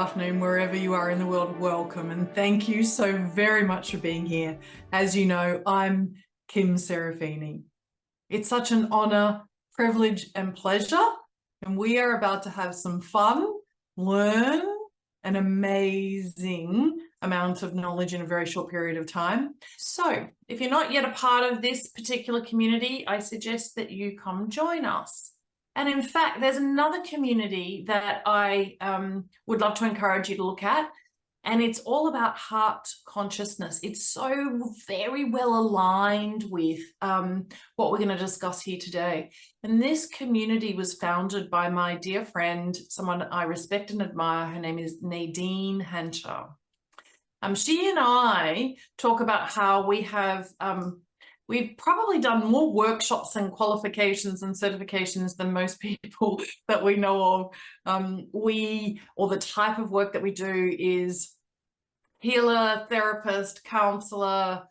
afternoon, wherever you are in the world, welcome. And thank you so very much for being here. As you know, I'm Kim Serafini. It's such an honor, privilege, and pleasure. And we are about to have some fun, learn an amazing amount of knowledge in a very short period of time. So if you're not yet a part of this particular community, I suggest that you come join us. And in fact, there's another community that I would love to encourage you to look at, and it's all about heart consciousness. It's so very well aligned with what we're going to discuss here today. And this community was founded by my dear friend, someone I respect and admire. Her name is Nadine Hancher. She and I talk about how we have we've probably done more workshops and qualifications and certifications than most people that we know of. Or the type of work that we do is healer, therapist, counselor,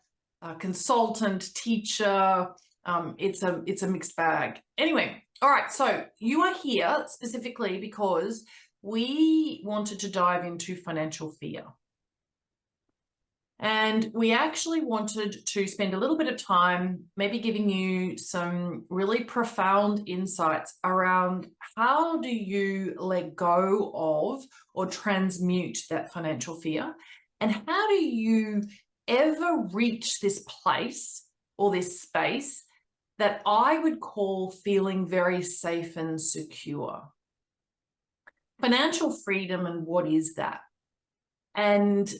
consultant, teacher. It's a mixed bag. Anyway, all right, so you are here specifically because we wanted to dive into financial fear. And we actually wanted to spend a little bit of time maybe giving you some really profound insights around how do you let go of or transmute that financial fear, and how do you ever reach this place or this space that I would call feeling very safe and secure. Financial freedom, and what is that? And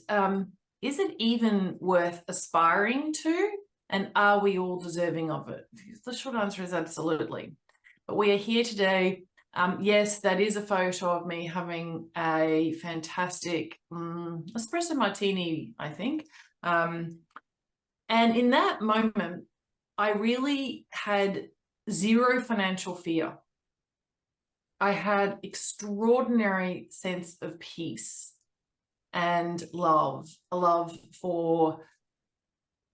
is it even worth aspiring to? And are we all deserving of it? The short answer is absolutely. But we are here today. Yes, that is a photo of me having a fantastic espresso martini, I think. And in that moment, I really had zero financial fear. I had extraordinary sense of peace and love, a love for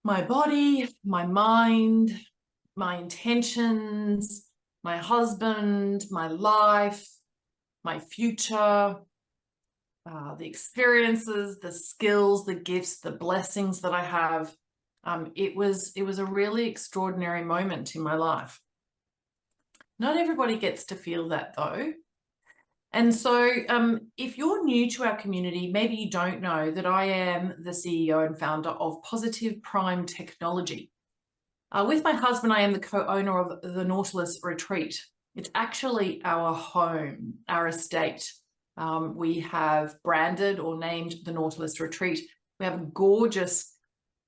my body, my mind, my intentions, my husband, my life, my future, the experiences, the skills, the gifts, the blessings that I have. It was a really extraordinary moment in my life. Not everybody gets to feel that though. And so if you're new to our community, maybe you don't know that I am the CEO and founder of Positive Prime Technology. With my husband, I am the co-owner of the Nautilus Retreat. It's actually our home, our estate. We have branded or named the Nautilus Retreat. We have a gorgeous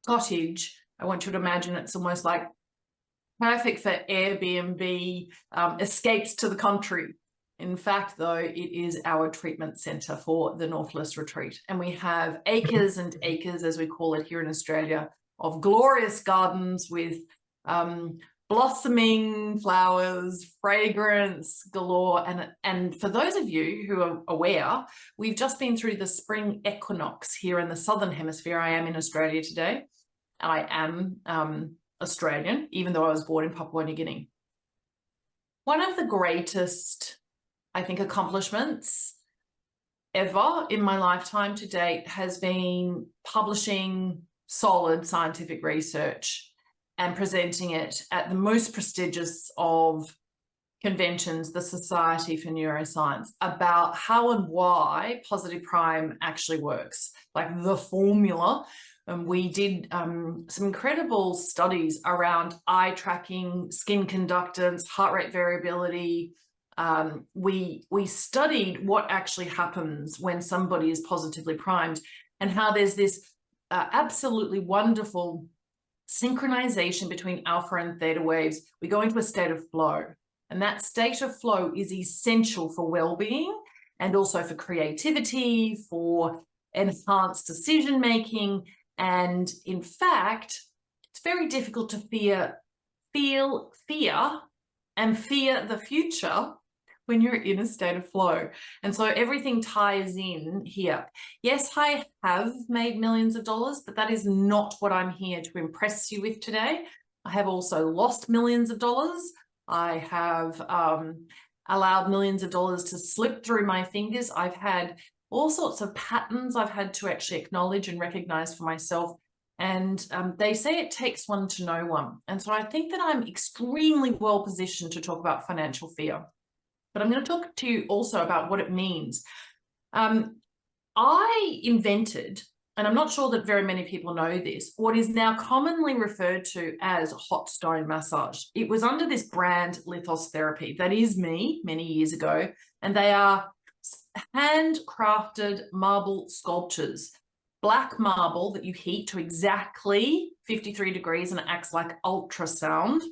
cottage. I want you to imagine it's almost like perfect for Airbnb, escapes to the country. In fact, though, it is our treatment center for the Nautilus Retreat. And we have acres and acres, as we call it here in Australia, of glorious gardens with blossoming flowers, fragrance galore. And for those of you who are aware, we've just been through the spring equinox here in the Southern Hemisphere. I am in Australia today. I am Australian, even though I was born in Papua New Guinea. One of the greatest, I think, accomplishments ever in my lifetime to date has been publishing solid scientific research and presenting it at the most prestigious of conventions, the Society for Neuroscience, about how and why Positive Prime actually works, like the formula. And we did some incredible studies around eye tracking, skin conductance, heart rate variability. We studied what actually happens when somebody is positively primed, and how there's this absolutely wonderful synchronization between alpha and theta waves. We go into a state of flow, and that state of flow is essential for well-being and also for creativity, for enhanced decision-making. And in fact, it's very difficult to feel fear and fear the future when you're in a state of flow. And so everything ties in here. Yes, I have made millions of dollars, but that is not what I'm here to impress you with today. I have also lost millions of dollars. I have allowed millions of dollars to slip through my fingers. I've had all sorts of patterns I've had to actually acknowledge and recognize for myself. And they say it takes one to know one. And so I think that I'm extremely well positioned to talk about financial fear. But I'm going to talk to you also about what it means. I invented, and I'm not sure that very many people know this, what is now commonly referred to as hot stone massage. It was under this brand Lithos Therapy. That is me many years ago. And they are handcrafted marble sculptures. Black marble that you heat to exactly 53 degrees and it acts like ultrasound.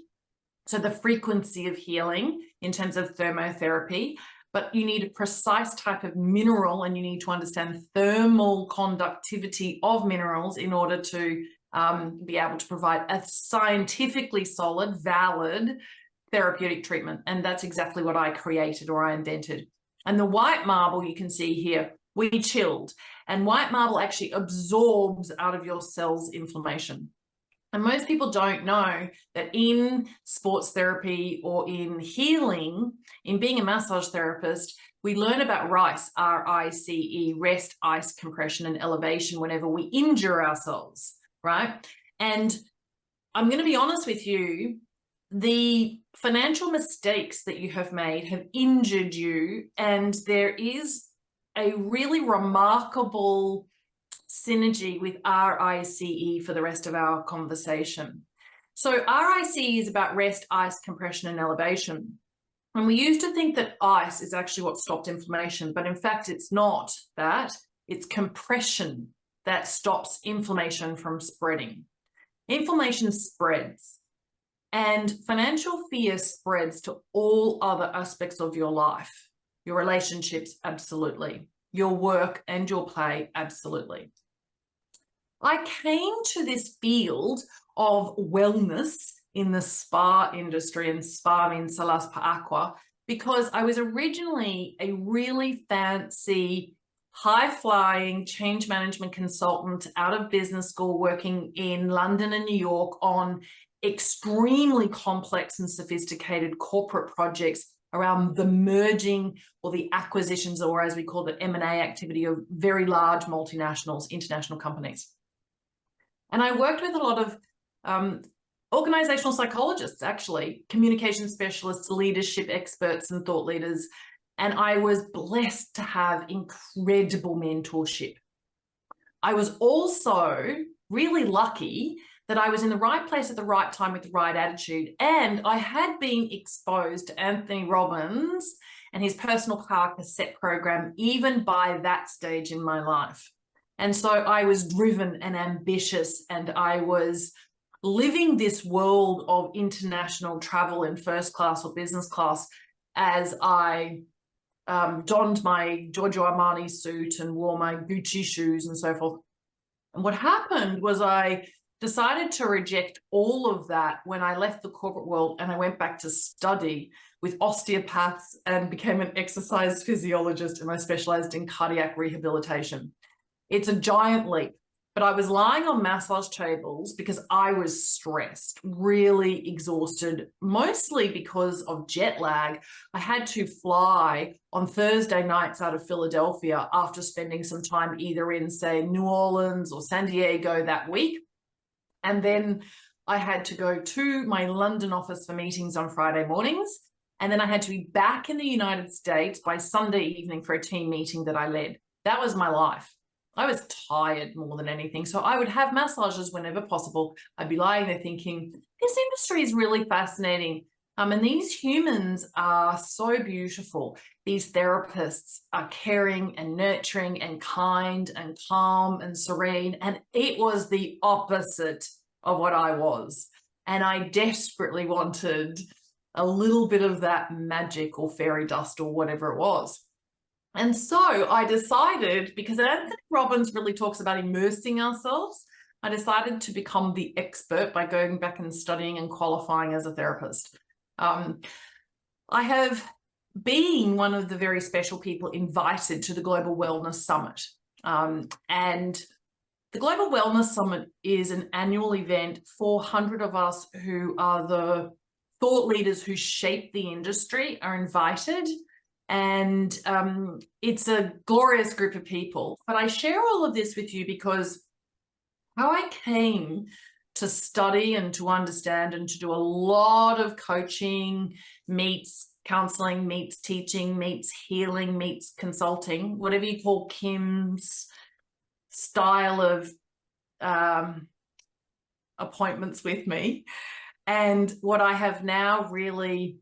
So the frequency of healing in terms of thermotherapy, but you need a precise type of mineral and you need to understand thermal conductivity of minerals in order to be able to provide a scientifically solid, valid therapeutic treatment. And that's exactly what I created or I invented. And the white marble you can see here, we chilled. And white marble actually absorbs out of your cells inflammation. And most people don't know that in sports therapy or in healing, in being a massage therapist, we learn about RICE, R-I-C-E, rest, ice, compression, and elevation whenever we injure ourselves, right? And I'm going to be honest with you, the financial mistakes that you have made have injured you, and there is a really remarkable synergy with RICE for the rest of our conversation. So RICE is about rest, ice, compression, and elevation. And we used to think that ice is actually what stopped inflammation, but in fact, it's not that. It's compression that stops inflammation from spreading. Inflammation spreads, and financial fear spreads to all other aspects of your life. Your relationships, absolutely. Your work and your play, absolutely. I came to this field of wellness in the spa industry, and spa means salas pa aqua, because I was originally a really fancy, high-flying change management consultant out of business school working in London and New York on extremely complex and sophisticated corporate projects around the merging or the acquisitions, or as we call it, M&A activity of very large multinationals, international companies. And I worked with a lot of organizational psychologists, actually, communication specialists, leadership experts, and thought leaders. And I was blessed to have incredible mentorship. I was also really lucky that I was in the right place at the right time with the right attitude. And I had been exposed to Anthony Robbins and his personal power cassette program, even by that stage in my life. And so I was driven and ambitious, and I was living this world of international travel in first class or business class as I donned my Giorgio Armani suit and wore my Gucci shoes and so forth. And what happened was I decided to reject all of that when I left the corporate world and I went back to study with osteopaths and became an exercise physiologist, and I specialized in cardiac rehabilitation. It's a giant leap, but I was lying on massage tables because I was stressed, really exhausted, mostly because of jet lag. I had to fly on Thursday nights out of Philadelphia after spending some time either in, say, New Orleans or San Diego that week. And then I had to go to my London office for meetings on Friday mornings. And then I had to be back in the United States by Sunday evening for a team meeting that I led. That was my life. I was tired more than anything. So I would have massages whenever possible. I'd be lying there thinking, this industry is really fascinating. And these humans are so beautiful. These therapists are caring and nurturing and kind and calm and serene. And it was the opposite of what I was. And I desperately wanted a little bit of that magic or fairy dust or whatever it was. And so I decided, because Anthony Robbins really talks about immersing ourselves, I decided to become the expert by going back and studying and qualifying as a therapist. I have been one of the very special people invited to the Global Wellness Summit. And the Global Wellness Summit is an annual event. 400 of us who are the thought leaders who shape the industry are invited. And it's a glorious group of people. But I share all of this with you because how I came to study and to understand and to do a lot of coaching meets counseling, meets teaching, meets healing, meets consulting, whatever you call Kim's style of appointments with me. And what I have now really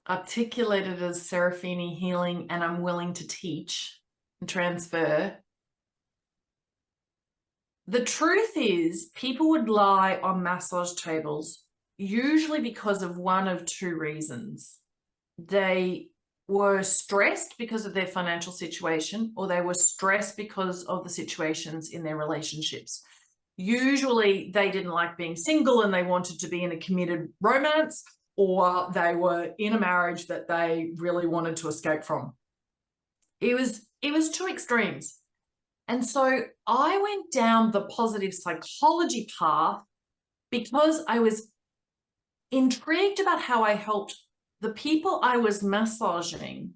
articulated as Sarapen Healing, and I'm willing to teach and transfer. The truth is, people would lie on massage tables usually because of one of two reasons. They were stressed because of their financial situation, or they were stressed because of the situations in their relationships. Usually they didn't like being single and they wanted to be in a committed romance, or they were in a marriage that they really wanted to escape from. It was two extremes. And so I went down the positive psychology path because I was intrigued about how I helped the people I was massaging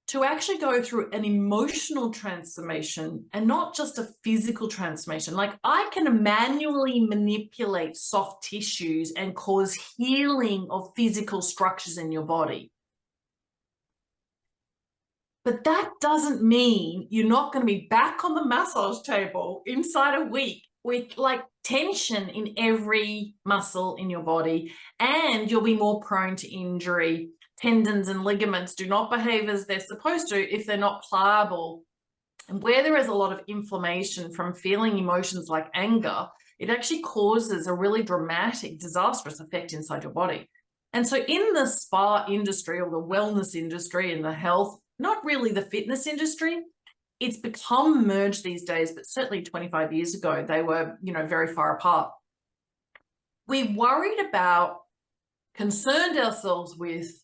to actually go through an emotional transformation and not just a physical transformation. Like, I can manually manipulate soft tissues and cause healing of physical structures in your body. But that doesn't mean you're not going to be back on the massage table inside a week with like tension in every muscle in your body, and you'll be more prone to injury. Tendons and ligaments do not behave as they're supposed to if they're not pliable. And where there is a lot of inflammation from feeling emotions like anger, it actually causes a really dramatic, disastrous effect inside your body. And so in the spa industry, or the wellness industry, and the health, not really the fitness industry, it's become merged these days, but certainly 25 years ago, they were, very far apart. We worried about, concerned ourselves with,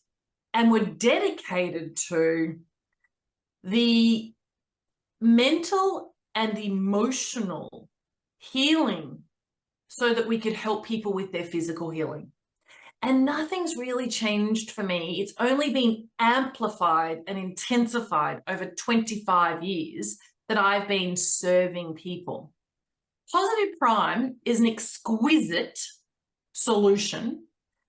and were dedicated to the mental and emotional healing so that we could help people with their physical healing. And nothing's really changed for me. It's only been amplified and intensified over 25 years that I've been serving people. Positive Prime is an exquisite solution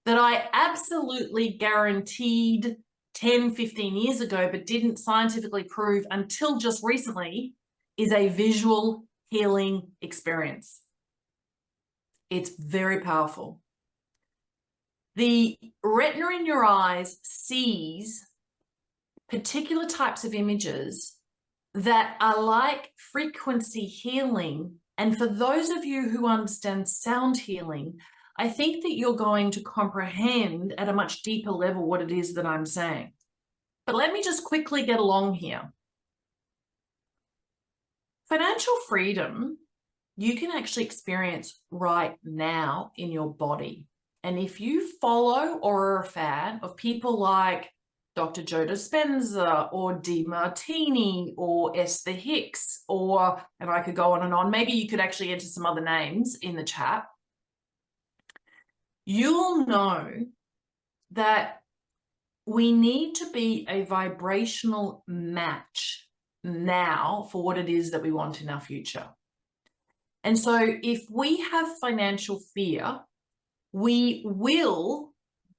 that I absolutely guaranteed 10, 15 years ago, but didn't scientifically prove until just recently, is a visual healing experience. It's very powerful. The retina in your eyes sees particular types of images that are like frequency healing. And for those of you who understand sound healing, I think that you're going to comprehend at a much deeper level what it is that I'm saying. But let me just quickly get along here. Financial freedom, you can actually experience right now in your body. And if you follow or are a fan of people like Dr. Joe Dispenza or Dee Martini or Esther Hicks, and I could go on, maybe you could actually enter some other names in the chat, you'll know that we need to be a vibrational match now for what it is that we want in our future. And so if we have financial fear, we will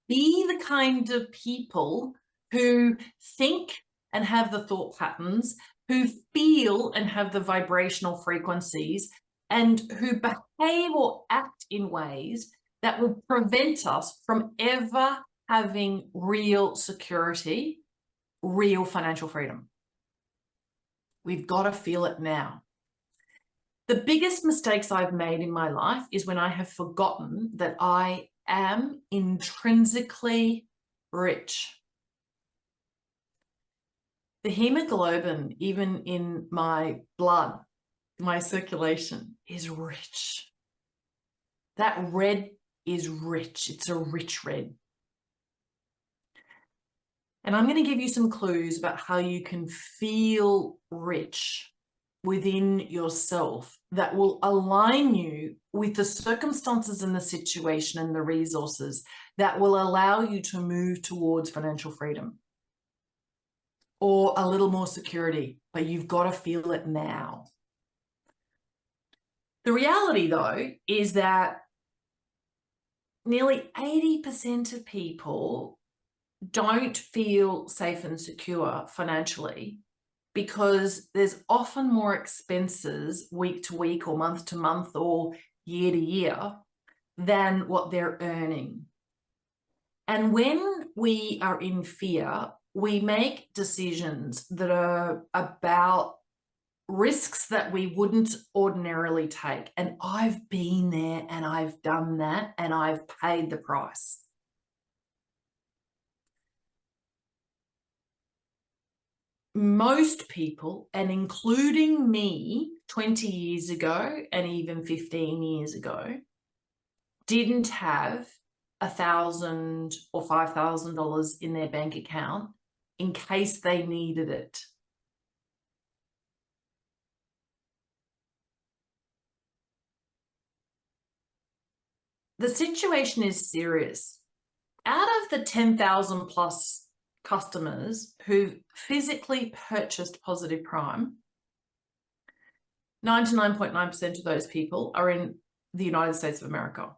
be the kind of people who think and have the thought patterns, who feel and have the vibrational frequencies, and who behave or act in ways that will prevent us from ever having real security, real financial freedom. We've got to feel it now. The biggest mistakes I've made in my life is when I have forgotten that I am intrinsically rich. The hemoglobin, even in my blood, my circulation, is rich. That red is rich. It's a rich red. And I'm going to give you some clues about how you can feel rich within yourself that will align you with the circumstances and the situation and the resources that will allow you to move towards financial freedom. or a little more security, but you've got to feel it now. The reality, though, is that nearly 80% of people don't feel safe and secure financially because there's often more expenses week to week or month to month or year to year than what they're earning. And when we are in fear, we make decisions that are about risks that we wouldn't ordinarily take. And I've been there and I've done that and I've paid the price. Most people, and including me 20 years ago and even 15 years ago, didn't have $1,000 or $5,000 in their bank account in case they needed it. The situation is serious. Out of the 10,000 plus customers who physically purchased Positive Prime, 99.9% of those people are in the United States of America.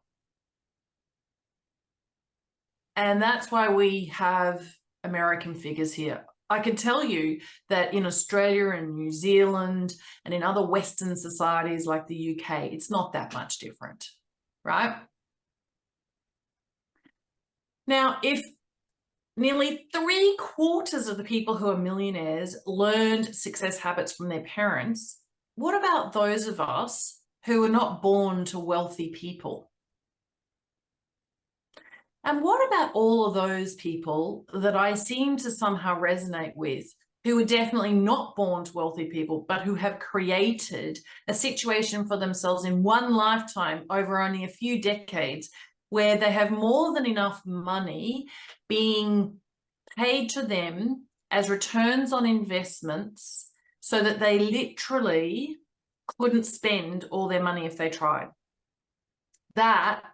And that's why we have American figures here. I can tell you that in Australia and New Zealand and in other Western societies like the UK, it's not that much different, right? Now, if nearly 3/4 of the people who are millionaires learned success habits from their parents, what about those of us who are not born to wealthy people? And what about all of those people that I seem to somehow resonate with, who are definitely not born to wealthy people, but who have created a situation for themselves in one lifetime over only a few decades where they have more than enough money being paid to them as returns on investments so that they literally couldn't spend all their money if they tried? That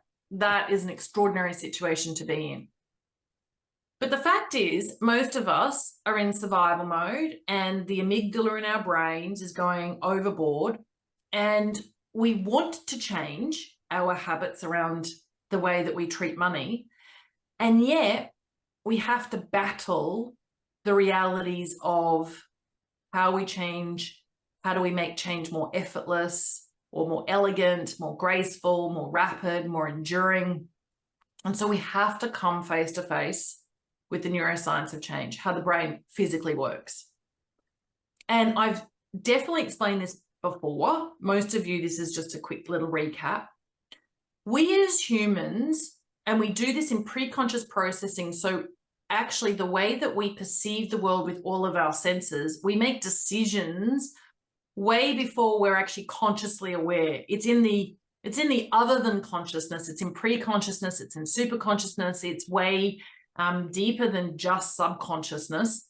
is an extraordinary situation to be in. But the fact is, most of us are in survival mode and the amygdala in our brains is going overboard, and we want to change our habits around the way that we treat money. And yet we have to battle the realities of how we change, how do we make change more effortless or more elegant, more graceful, more rapid, more enduring. And so we have to come face to face with the neuroscience of change, how the brain physically works. And I've definitely explained this before. Most of you, this is just a quick little recap. We as humans, and we do this in pre-conscious processing, so actually the way that we perceive the world with all of our senses, we make decisions way before we're actually consciously aware. It's in the other than consciousness. It's in pre-consciousness. It's in super consciousness. It's way deeper than just subconsciousness.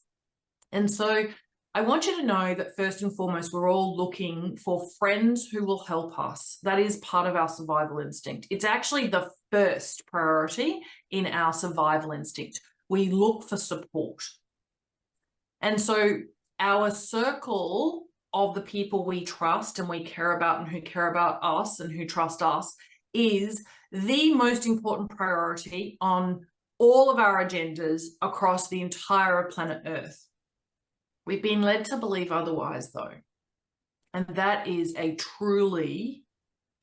And so I want you to know that first and foremost, we're all looking for friends who will help us. That is part of our survival instinct. It's actually the first priority in our survival instinct. We look for support. And so our circle of the people we trust and we care about and who care about us and who trust us is the most important priority on all of our agendas across the entire planet Earth. We've been led to believe otherwise, though, and that is a truly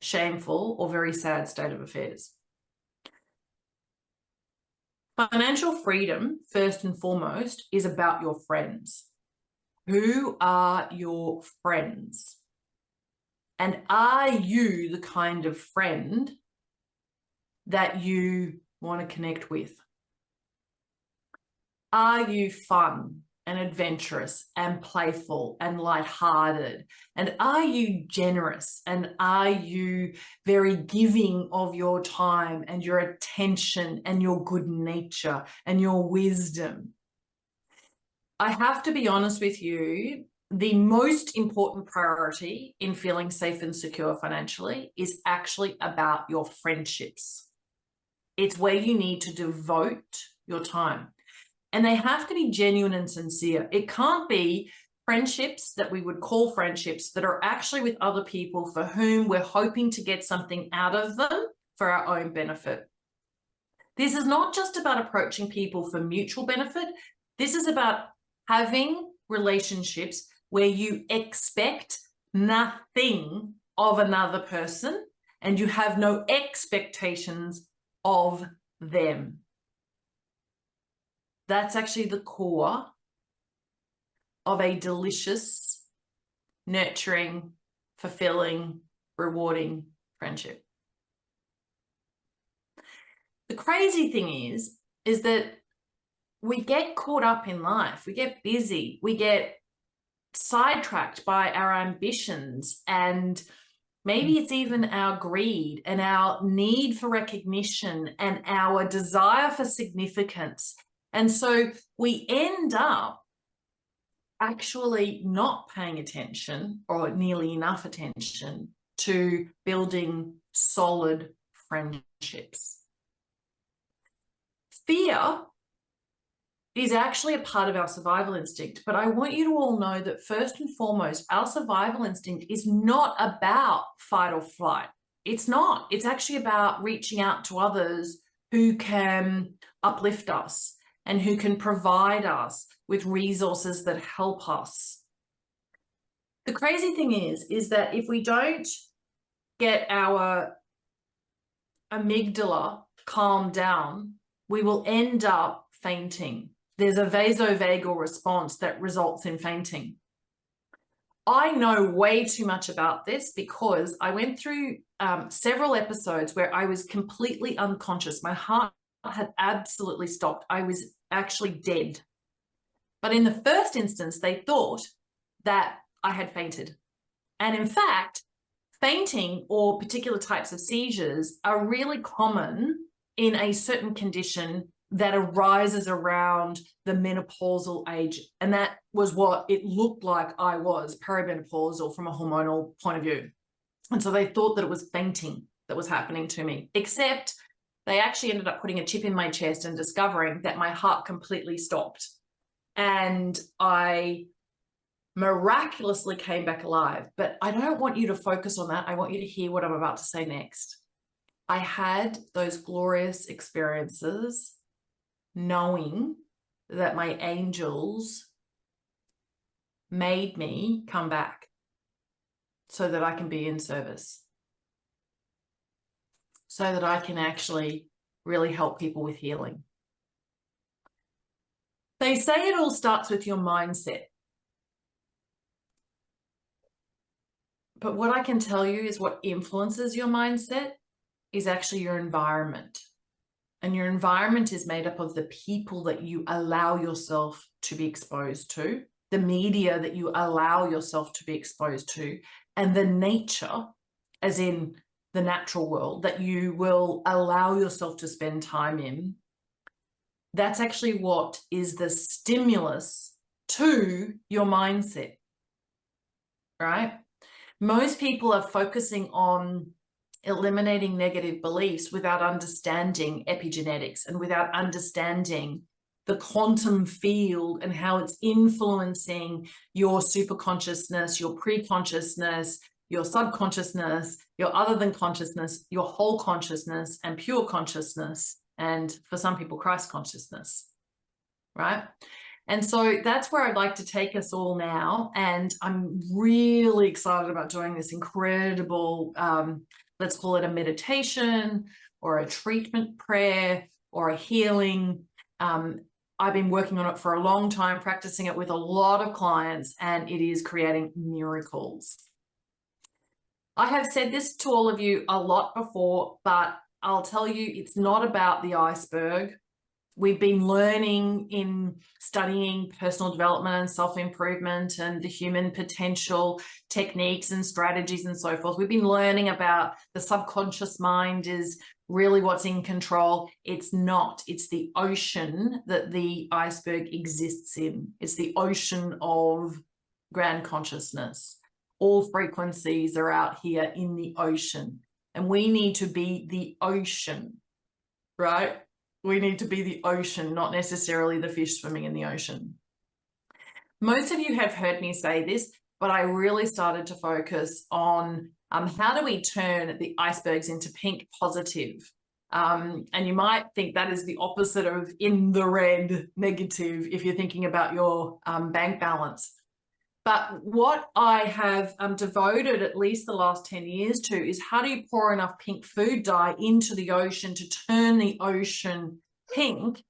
shameful or very sad state of affairs. Financial freedom, first and foremost, is about your friends. Who are your friends? And are you the kind of friend that you want to connect with? Are you fun and adventurous and playful and lighthearted? And are you generous? And are you very giving of your time and your attention and your good nature and your wisdom? I have to be honest with you, the most important priority in feeling safe and secure financially is actually about your friendships. It's where you need to devote your time. And they have to be genuine and sincere. It can't be friendships that we would call friendships that are actually with other people for whom we're hoping to get something out of them for our own benefit. This is not just about approaching people for mutual benefit. This is about having relationships where you expect nothing of another person and you have no expectations of them. That's actually the core of a delicious, nurturing, fulfilling, rewarding friendship. The crazy thing is that we get caught up in life, we get busy, we get sidetracked by our ambitions, and maybe it's even our greed and our need for recognition and our desire for significance. And so we end up actually not paying attention, or nearly enough attention, to building solid friendships. Fear is actually a part of our survival instinct, but I want you to all know that first and foremost, our survival instinct is not about fight or flight. It's not. It's actually about reaching out to others who can uplift us and who can provide us with resources that help us. The crazy thing is that if we don't get our amygdala calmed down, we will end up fainting. There's a vasovagal response that results in fainting. I know way too much about this because I went through several episodes where I was completely unconscious. My heart had absolutely stopped. I was actually dead. But in the first instance, they thought that I had fainted. And in fact, fainting or particular types of seizures are really common in a certain condition that arises around the menopausal age. And that was what it looked like I was, perimenopausal from a hormonal point of view. And so they thought that it was fainting that was happening to me, except they actually ended up putting a chip in my chest and discovering that my heart completely stopped. And I miraculously came back alive. But I don't want you to focus on that. I want you to hear what I'm about to say next. I had those glorious experiences knowing that my angels made me come back so that I can be in service, so that I can actually really help people with healing. They say it all starts with your mindset. But what I can tell you is what influences your mindset is actually your environment. And your environment is made up of the people that you allow yourself to be exposed to, the media that you allow yourself to be exposed to, and the nature, as in the natural world, that you will allow yourself to spend time in. That's actually what is the stimulus to your mindset, right? Most people are focusing on eliminating negative beliefs without understanding epigenetics and without understanding the quantum field and how it's influencing your superconsciousness, your pre-consciousness, your subconsciousness, your other than consciousness, your whole consciousness, and pure consciousness, and for some people, Christ consciousness, right? And so that's where I'd like to take us all now. And I'm really excited about doing this incredible, let's call it a meditation or a treatment prayer or a healing. I've been working on it for a long time, practicing it with a lot of clients, and it is creating miracles. I have said this to all of you a lot before, but I'll tell you, it's not about the iceberg. We've been learning in studying personal development and self-improvement and the human potential techniques and strategies and so forth. We've been learning about the subconscious mind is really what's in control. It's not. It's the ocean that the iceberg exists in. It's the ocean of grand consciousness. All frequencies are out here in the ocean, and we need to be the ocean, right? We need to be the ocean, not necessarily the fish swimming in the ocean. Most of you have heard me say this, but I really started to focus on how do we turn the icebergs into pink positive? And you might think that is the opposite of in the red negative if you're thinking about your bank balance. But what I have devoted at least the last 10 years to is how do you pour enough pink food dye into the ocean to turn the ocean pink,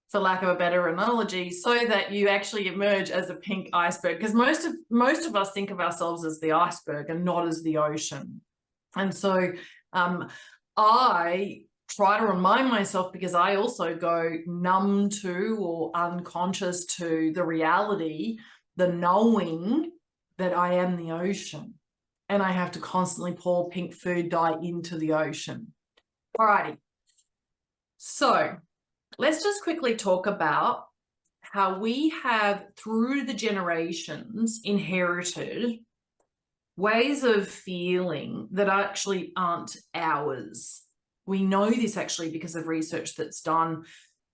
for lack of a better analogy, so that you actually emerge as a pink iceberg. Because most of us think of ourselves as the iceberg and not as the ocean. And so I try to remind myself, because I also go numb to or unconscious to the reality, the knowing that I am the ocean, and I have to constantly pour pink food dye into the ocean. Alrighty. So let's just quickly talk about how we have, through the generations, inherited ways of feeling that actually aren't ours. We know this actually because of research that's done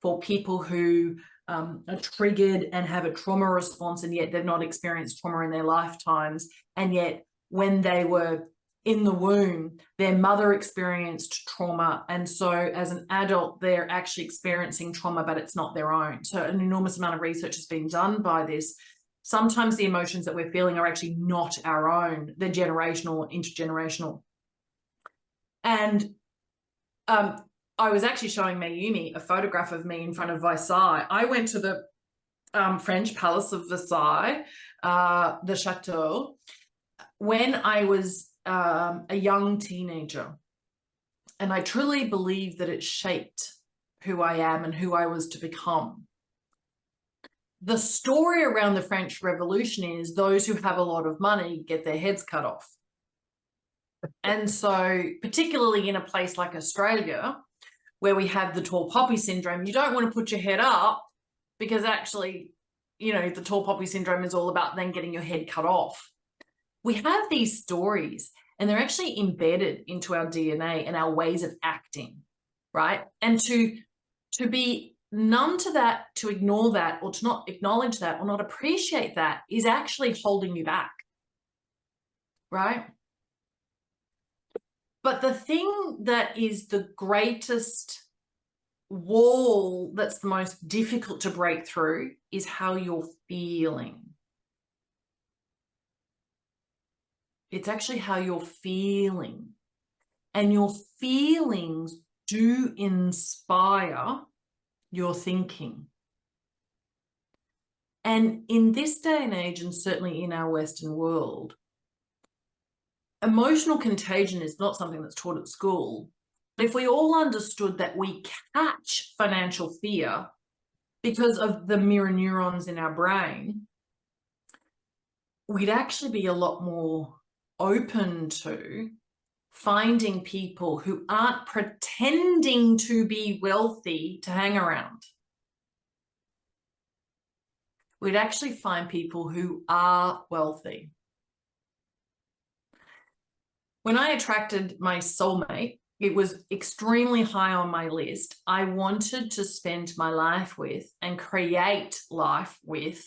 for people who are triggered and have a trauma response, and yet they've not experienced trauma in their lifetimes. And yet when they were in the womb, their mother experienced trauma. And so as an adult, they're actually experiencing trauma, but it's not their own. So an enormous amount of research has been done by this. Sometimes the emotions that we're feeling are actually not our own. They're generational, intergenerational. And I was actually showing Mayumi a photograph of me in front of Versailles. I went to the French Palace of Versailles, the chateau, when I was a young teenager. And I truly believe that it shaped who I am and who I was to become. The story around the French Revolution is those who have a lot of money get their heads cut off. And so particularly in a place like Australia, where we have the tall poppy syndrome, you don't want to put your head up, because actually, you know, the tall poppy syndrome is all about then getting your head cut off. We have these stories, and they're actually embedded into our DNA and our ways of acting, right? And to be numb to that, to ignore that, or to not acknowledge that or not appreciate that is actually holding you back, right? But the thing that is the greatest wall, that's the most difficult to break through, is how you're feeling. It's actually how you're feeling. And your feelings do inspire your thinking. And in this day and age, and certainly in our Western world, emotional contagion is not something that's taught at school. But if we all understood that we catch financial fear because of the mirror neurons in our brain, we'd actually be a lot more open to finding people who aren't pretending to be wealthy to hang around. We'd actually find people who are wealthy. When I attracted my soulmate, it was extremely high on my list. I wanted to spend my life with and create life with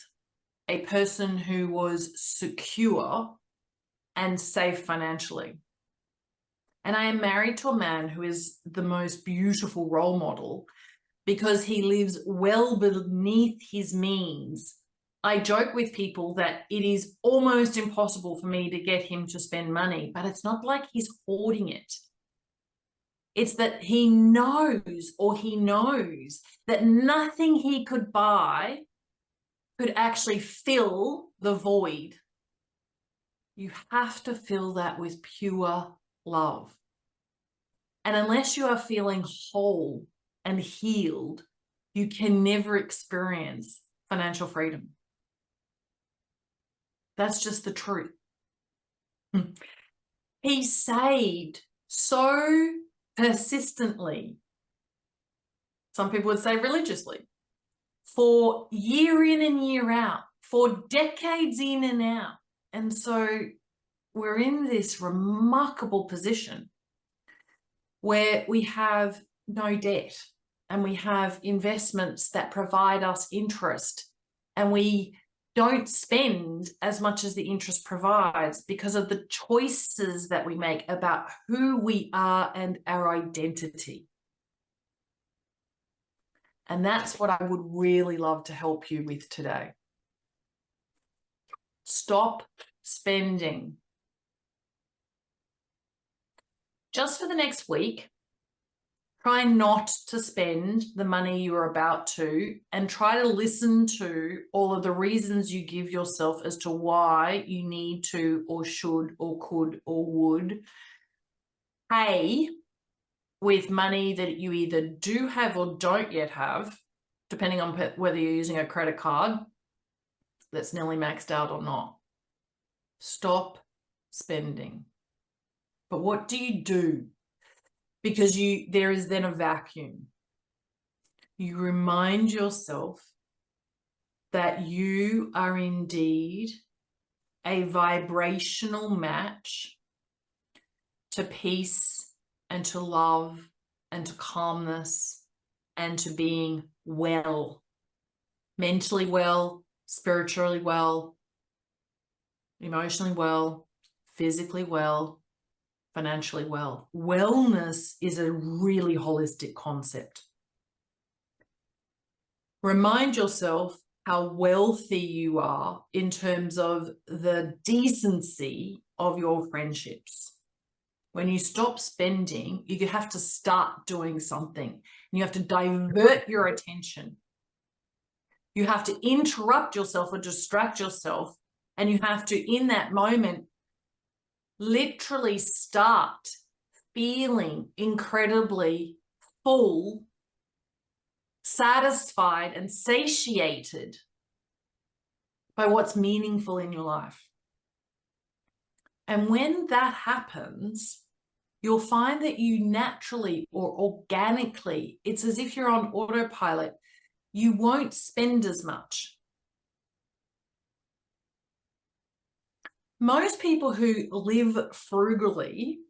a person who was secure and safe financially. And I am married to a man who is the most beautiful role model because he lives well beneath his means. I joke with people that it is almost impossible for me to get him to spend money, but it's not like he's hoarding it. It's that he knows that nothing he could buy could actually fill the void. You have to fill that with pure love. And unless you are feeling whole and healed, you can never experience financial freedom. That's just the truth. He saved so persistently, some people would say religiously, for year in and year out, for decades in and out. And so we're in this remarkable position where we have no debt. and we have investments that provide us interest, and we don't spend as much as the interest provides because of the choices that we make about who we are and our identity. And that's what I would really love to help you with today. Stop spending. Just for the next week, try not to spend the money you're about to, and try to listen to all of the reasons you give yourself as to why you need to or should or could or would pay with money that you either do have or don't yet have, depending on whether you're using a credit card that's nearly maxed out or not. Stop spending. But what do you do? Because there is then a vacuum. You remind yourself that you are indeed a vibrational match to peace and to love and to calmness and to being well, mentally well, spiritually well, emotionally well, physically well, financially well. Wellness is a really holistic concept. Remind yourself how wealthy you are in terms of the decency of your friendships. When you stop spending, you have to start doing something. And you have to divert your attention. You have to interrupt yourself or distract yourself. And you have to, in that moment, literally start feeling incredibly full, satisfied, and satiated by what's meaningful in your life. And when that happens, you'll find that you naturally or organically, it's as if you're on autopilot, you won't spend as much. Most people who live frugally,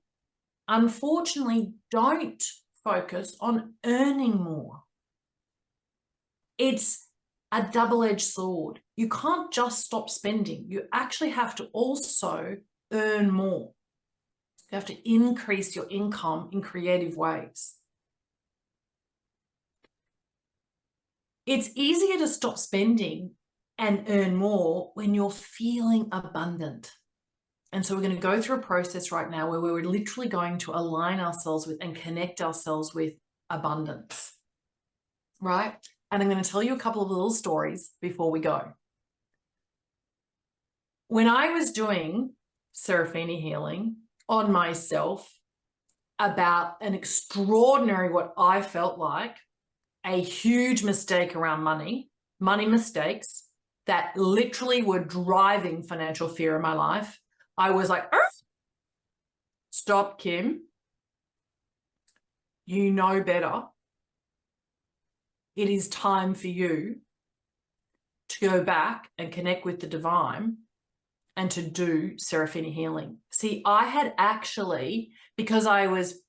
unfortunately, don't focus on earning more. It's a double-edged sword. You can't just stop spending. You actually have to also earn more. You have to increase your income in creative ways. It's easier to stop spending and earn more when you're feeling abundant. And so we're going to go through a process right now where we're literally going to align ourselves with and connect ourselves with abundance, right? And I'm going to tell you a couple of little stories before we go. When I was doing Sarapen Healing on myself about an extraordinary, what I felt like a huge mistake around money mistakes that literally were driving financial fear in my life, I was like, stop, Kim. You know better. It is time for you to go back and connect with the divine and to do Serapen Healing. See, I had actually, because I was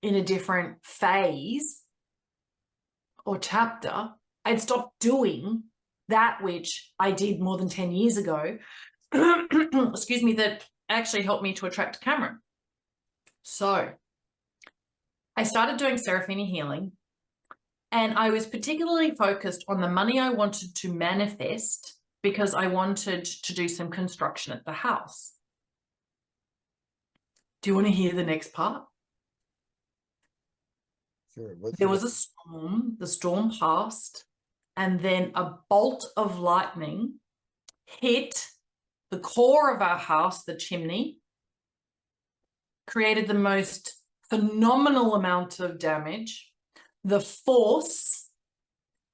in a different phase or chapter, I'd stopped doing that which I did more than 10 years ago, excuse me, that actually helped me to attract Cameron. So I started doing Serapen Healing, and I was particularly focused on the money I wanted to manifest because I wanted to do some construction at the house. Do you want to hear the next part? Sure. There was a storm, the storm passed, and then a bolt of lightning hit the core of our house, the chimney, created the most phenomenal amount of damage. The force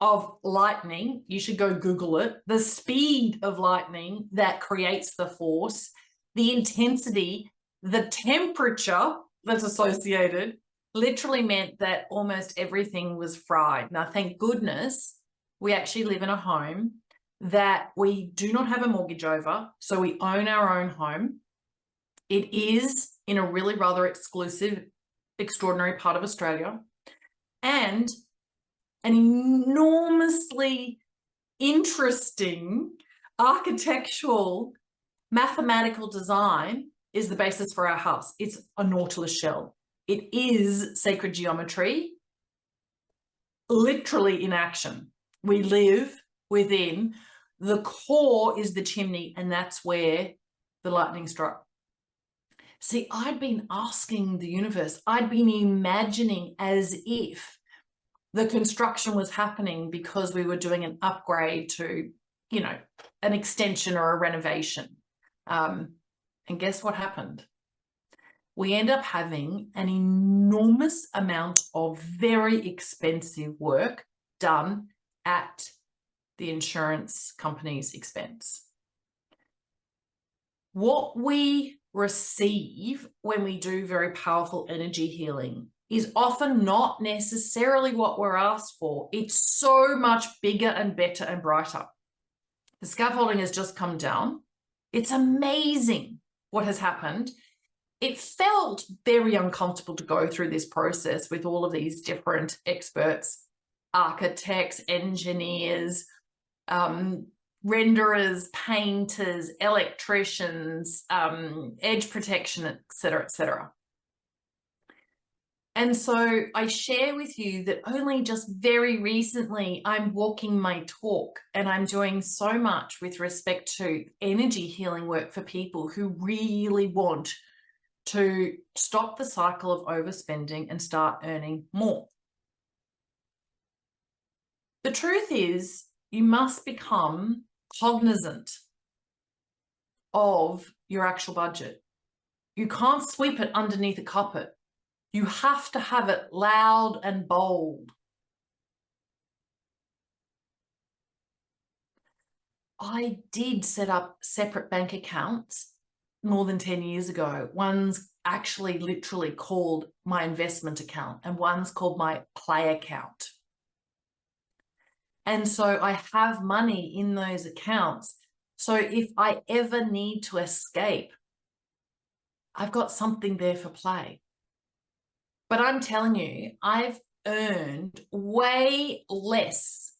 of lightning, you should go Google it, the speed of lightning that creates the force, the intensity, the temperature that's associated, literally meant that almost everything was fried. Now, thank goodness, we actually live in a home that we do not have a mortgage over, so we own our own home. It is in a really rather exclusive, extraordinary part of Australia. And an enormously interesting architectural mathematical design is the basis for our house. It's a Nautilus shell. It is sacred geometry, literally in action. We live within. The core is the chimney, and that's where the lightning struck. See, I'd been asking the universe, I'd been imagining as if the construction was happening because we were doing an upgrade to, you know, an extension or a renovation. And guess what happened? We end up having an enormous amount of very expensive work done at the insurance company's expense. What we receive when we do very powerful energy healing is often not necessarily what we're asked for. It's so much bigger and better and brighter. The scaffolding has just come down. It's amazing what has happened. It felt very uncomfortable to go through this process with all of these different experts, architects, engineers, renderers, painters, electricians, edge protection, et cetera, et cetera. And so I share with you that only just very recently I'm walking my talk, and I'm doing so much with respect to energy healing work for people who really want to stop the cycle of overspending and start earning more. The truth is, you must become cognizant of your actual budget. You can't sweep it underneath a carpet. You have to have it loud and bold. I did set up separate bank accounts more than 10 years ago. One's actually literally called my investment account, and one's called my play account. And so I have money in those accounts. So if I ever need to escape, I've got something there for play. But I'm telling you, I've earned way less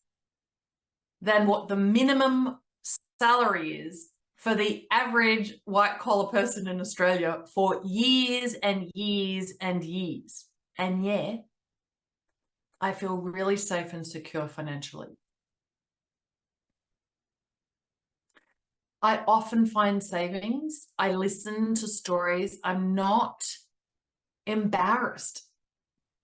than what the minimum salary is for the average white-collar person in Australia for years and years and years. And yet, I feel really safe and secure financially. I often find savings. I listen to stories. I'm not embarrassed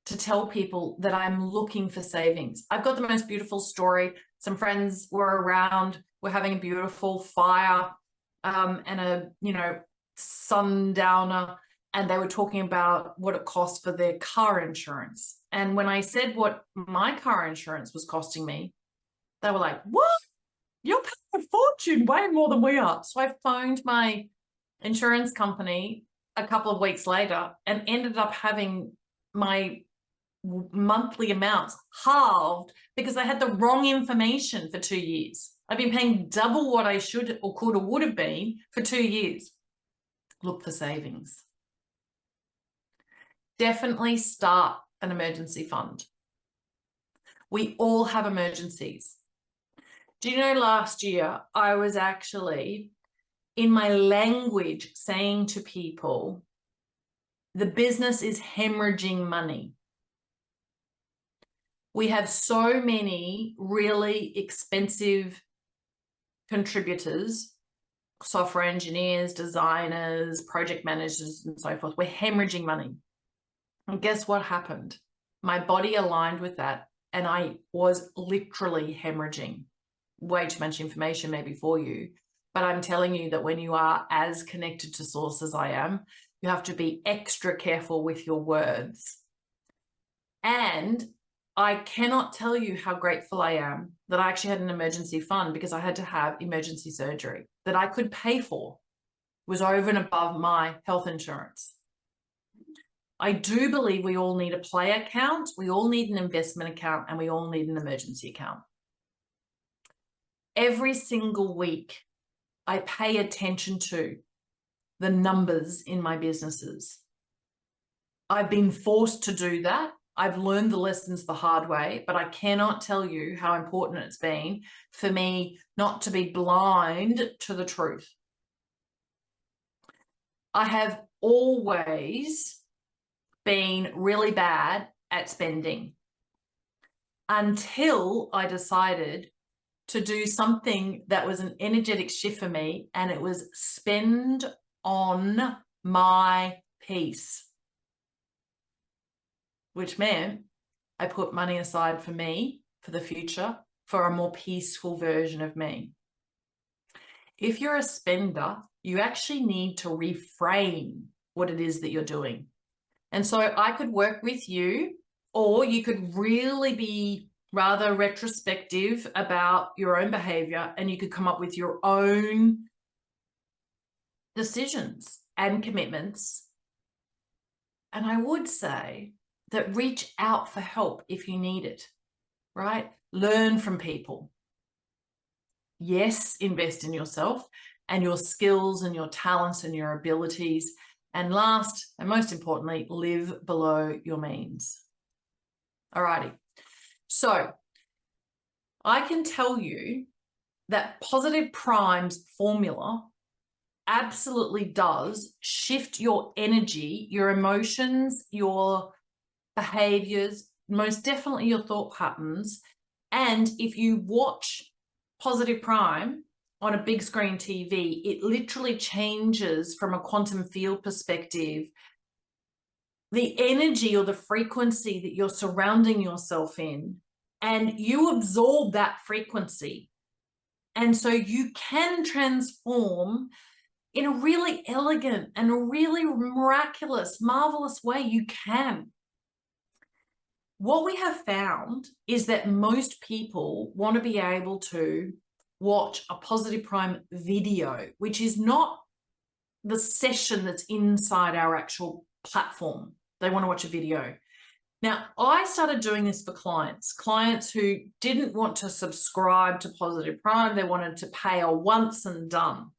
to tell people that I'm looking for savings. I've got the most beautiful story. Some friends were around. We're having a beautiful fire and a, sundowner, and they were talking about what it cost for their car insurance. And when I said what my car insurance was costing me, they were like, what? You're paying a fortune, way more than we are. So I phoned my insurance company a couple of weeks later and ended up having my monthly amounts halved because I had the wrong information for 2 years. I've been paying double what I should or could or would have been for 2 years. Look for savings. Definitely start an emergency fund. We all have emergencies. Do you know, last year I was actually in my language saying to people, the business is hemorrhaging money. We have so many really expensive contributors, software engineers, designers, project managers, and so forth. We're hemorrhaging money. And guess what happened? My body aligned with that, and I was literally hemorrhaging. Way too much information maybe for you, but I'm telling you that when you are as connected to source as I am, you have to be extra careful with your words. And I cannot tell you how grateful I am that I actually had an emergency fund, because I had to have emergency surgery that I could pay for. It was over and above my health insurance. I do believe we all need a play account, we all need an investment account, and we all need an emergency account. Every single week, I pay attention to the numbers in my businesses. I've been forced to do that I've learned the lessons the hard way, but I cannot tell you how important it's been for me not to be blind to the truth. I have always been really bad at spending until I decided to do something that was an energetic shift for me, and it was spend on my peace, which meant I put money aside for me, for the future, for a more peaceful version of me. If you're a spender, you actually need to reframe what it is that you're doing. And so I could work with you, or you could really be rather retrospective about your own behavior, and you could come up with your own decisions and commitments. And I would say that reach out for help if you need it, right? Learn from people. Yes, invest in yourself and your skills and your talents and your abilities. And last and most importantly, live below your means. Alrighty. So I can tell you that Positive Prime's formula absolutely does shift your energy, your emotions, your behaviors, most definitely your thought patterns. And if you watch Positive Prime on a big screen TV, it literally changes from a quantum field perspective the energy or the frequency that you're surrounding yourself in, and you absorb that frequency. And so you can transform in a really elegant and a really miraculous, marvelous way. You can. What we have found is that most people want to be able to watch a Positive Prime video, which is not the session that's inside our actual platform. They want to watch a video. Now, I started doing this for clients who didn't want to subscribe to Positive Prime. They wanted to pay a once and done.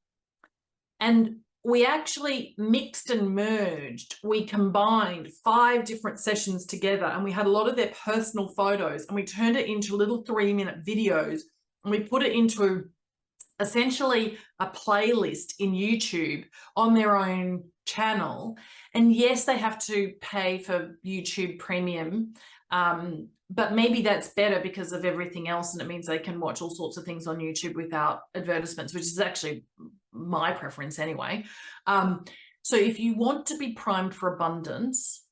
And we actually mixed and merged. We combined 5 different sessions together, and we had a lot of their personal photos, and we turned it into little 3-minute videos, and we put it into essentially a playlist in YouTube on their own channel. And yes, they have to pay for YouTube Premium, but maybe that's better because of everything else, and it means they can watch all sorts of things on YouTube without advertisements, which is actually my preference anyway. So if you want to be primed for abundance,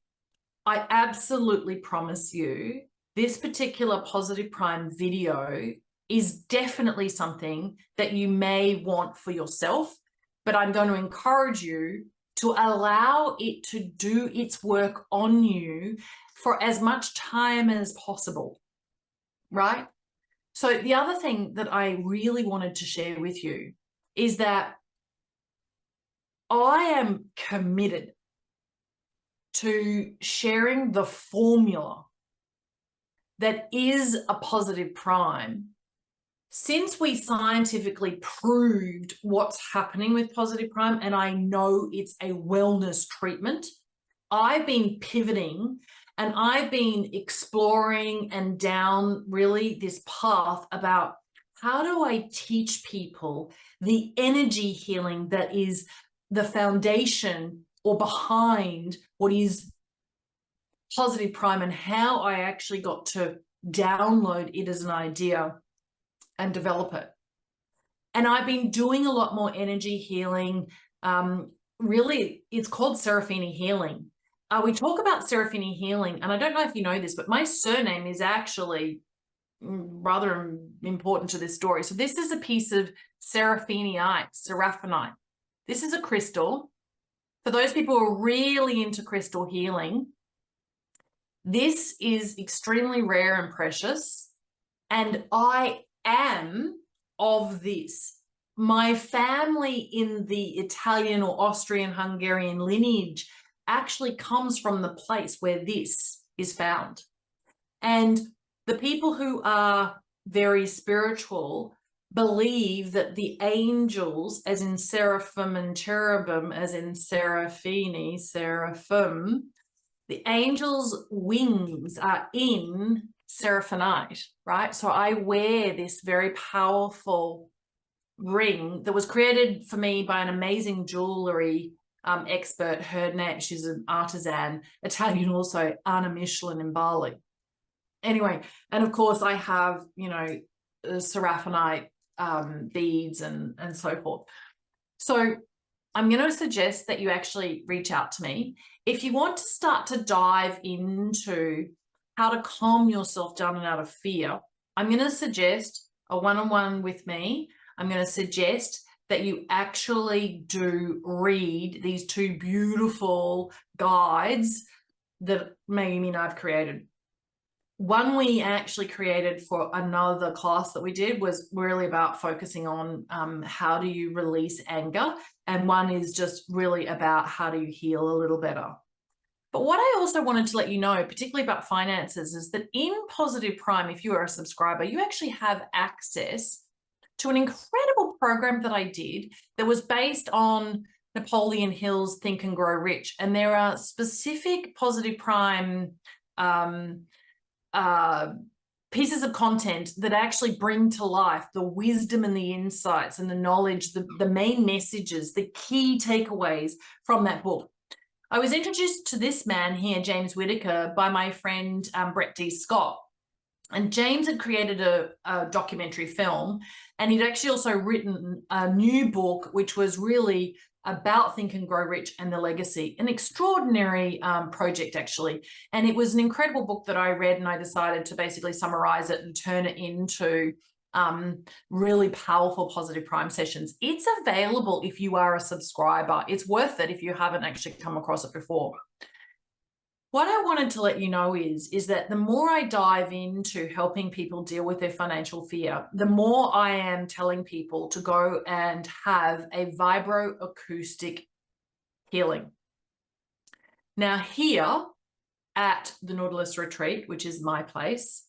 I absolutely promise you this particular Positive Prime video is definitely something that you may want for yourself, but I'm going to encourage you to allow it to do its work on you for as much time as possible, right? So the other thing that I really wanted to share with you is that I am committed to sharing the formula that is a Positive Prime. Since we scientifically proved what's happening with Positive Prime, and I know it's a wellness treatment, I've been pivoting and I've been exploring and down really this path about how do I teach people the energy healing that is the foundation or behind what is Positive Prime, and how I actually got to download it as an idea and develop it. And I've been doing a lot more energy healing. Really, it's called Sarapen Healing. We talk about Seraphite Healing, and I don't know if you know this, but my surname is actually rather important to this story. So this is a piece of Seraphite. This is a crystal. For those people who are really into crystal healing, this is extremely rare and precious, and I am of this. My family in the Italian or Austrian Hungarian lineage actually comes from the place where this is found. And the people who are very spiritual believe that the angels, as in seraphim and cherubim, as in seraphini, seraphim, The angel's wings are in Seraphite, right? So I wear this very powerful ring that was created for me by an amazing jewelry expert. She's an artisan, Italian also, Anna Michelin in Bali. Anyway, and of course I have, you know, Seraphite beads and so forth. So I'm going to suggest that you actually reach out to me. If you want to start to dive into how to calm yourself down and out of fear, I'm going to suggest a one-on-one with me. I'm going to suggest that you actually do read these two beautiful guides that Maggie and I've created. One we actually created for another class that we did was really about focusing on how do you release anger, and one is just really about how do you heal a little better. But what I also wanted to let you know, particularly about finances, is that in Positive Prime, if you are a subscriber, you actually have access to an incredible program that I did that was based on Napoleon Hill's Think and Grow Rich. And there are specific Positive Prime pieces of content that actually bring to life the wisdom and the insights and the knowledge, the main messages, the key takeaways from that book. I was introduced to this man here, James Whitaker, by my friend Brett D. Scott. And James had created a documentary film, and he'd actually also written a new book, which was really about Think and Grow Rich and the legacy, an extraordinary project actually. And it was an incredible book that I read, and I decided to basically summarize it and turn it into really powerful Positive Prime sessions. It's available if you are a subscriber. It's worth it if you haven't actually come across it before. What I wanted to let you know is that the more I dive into helping people deal with their financial fear, the more I am telling people to go and have a vibroacoustic healing. Now here at the Nautilus Retreat, which is my place,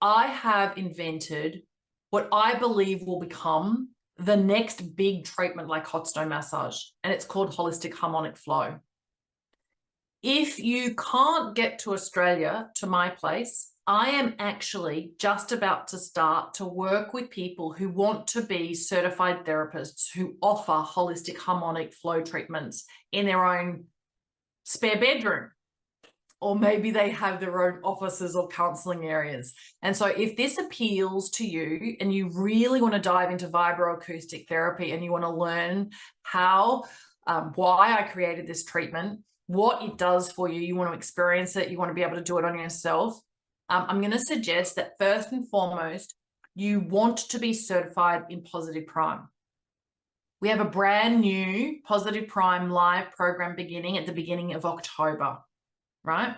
I have invented what I believe will become the next big treatment like hot stone massage, and it's called holistic harmonic flow. If you can't get to Australia, to my place, I am actually just about to start to work with people who want to be certified therapists who offer holistic harmonic flow treatments in their own spare bedroom. Or maybe they have their own offices or counseling areas. And so if this appeals to you and you really want to dive into vibroacoustic therapy and you want to learn how, why I created this treatment, what it does for you, you want to experience it, you want to be able to do it on yourself, I'm going to suggest that first and foremost, you want to be certified in Positive Prime. We have a brand new Positive Prime live program beginning at the beginning of October, right?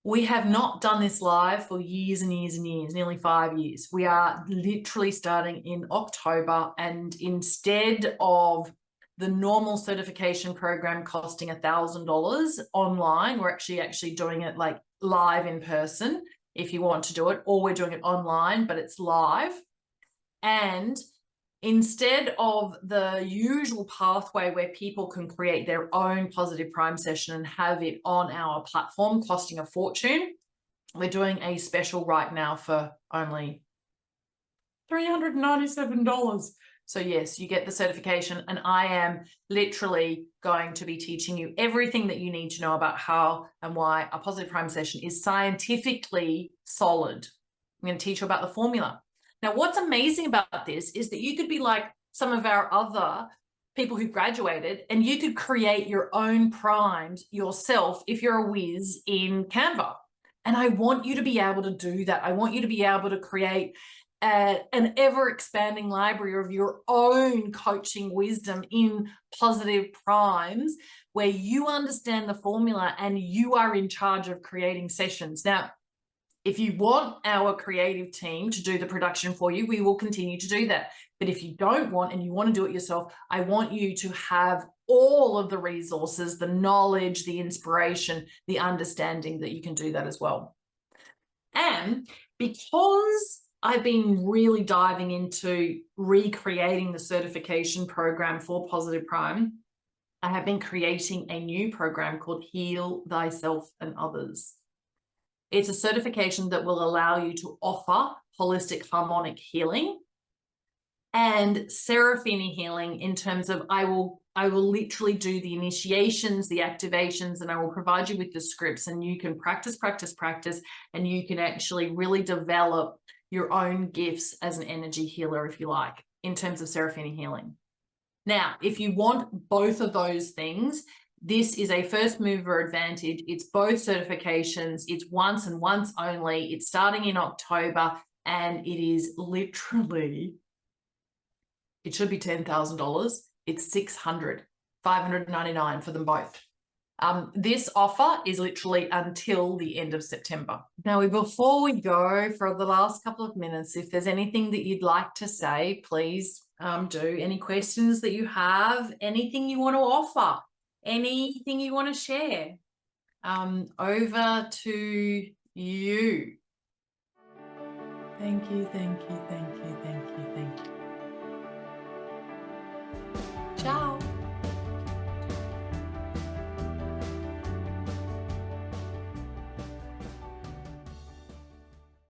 We have not done this live for years and years and years, nearly 5 years. We are literally starting in October, and instead of the normal certification program costing $1,000 online, we're actually doing it like live in person if you want to do it, or we're doing it online, but it's live. And instead of the usual pathway where people can create their own Positive Prime session and have it on our platform costing a fortune, we're doing a special right now for only $397. So yes, you get the certification, and I am literally going to be teaching you everything that you need to know about how and why a Positive Prime session is scientifically solid. I'm going to teach you about the formula. Now, what's amazing about this is that you could be like some of our other people who graduated, and you could create your own primes yourself if you're a whiz in Canva. And I want you to be able to do that. I want you to be able to create an ever-expanding library of your own coaching wisdom in Positive Primes, where you understand the formula and you are in charge of creating sessions. Now, if you want our creative team to do the production for you, we will continue to do that. But if you don't want and you want to do it yourself, I want you to have all of the resources, the knowledge, the inspiration, the understanding that you can do that as well. And because I've been really diving into recreating the certification program for Positive Prime, I have been creating a new program called Heal Thyself and Others. It's a certification that will allow you to offer holistic harmonic healing and Seraphine healing, in terms of I will literally do the initiations, the activations, and I will provide you with the scripts, and you can practice, and you can actually really develop your own gifts as an energy healer, if you like, in terms of Seraphine healing. Now, if you want both of those things, this is a first mover advantage. It's both certifications. It's once and once only. It's starting in October, and it is literally, it should be $10,000. It's $600, $599 for them both. This offer is literally until the end of September. Now, before we go, for the last couple of minutes, if there's anything that you'd like to say, please do. Any questions that you have, anything you want to offer, anything you want to share, over to you. Thank you, thank you, thank you, thank you, thank you. Ciao.